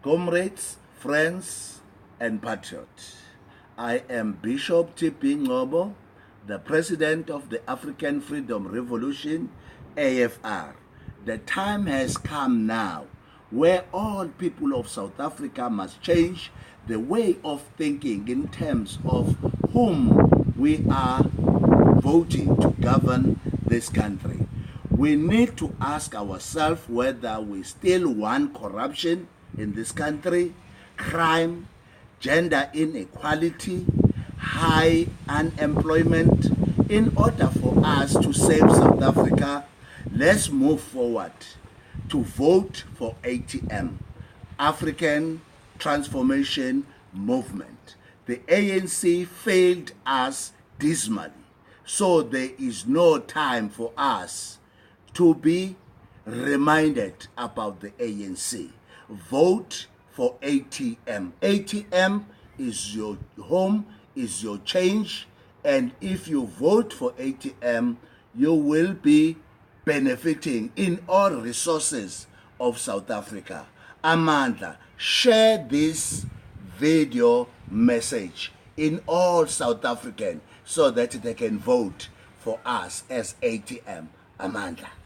Comrades, friends, and patriots, I am Bishop T.P. Ngcobo, the President of the African Freedom Revolution, AFR. The time has come now where all people of South Africa must change the way of thinking in terms of whom we are voting to govern this country. We need to ask ourselves whether we still want corruption in this country, crime, gender inequality, high unemployment. In order for us to save South Africa, let's move forward to vote for ATM, African Transformation Movement. The ANC failed us dismally, so there is no time for us to be reminded about the ANC. Vote for ATM. ATM is your home, is your change, and if you vote for ATM, you will be benefiting in all resources of South Africa. Amandla, share this video message in all South African so that they can vote for us as ATM. Amandla.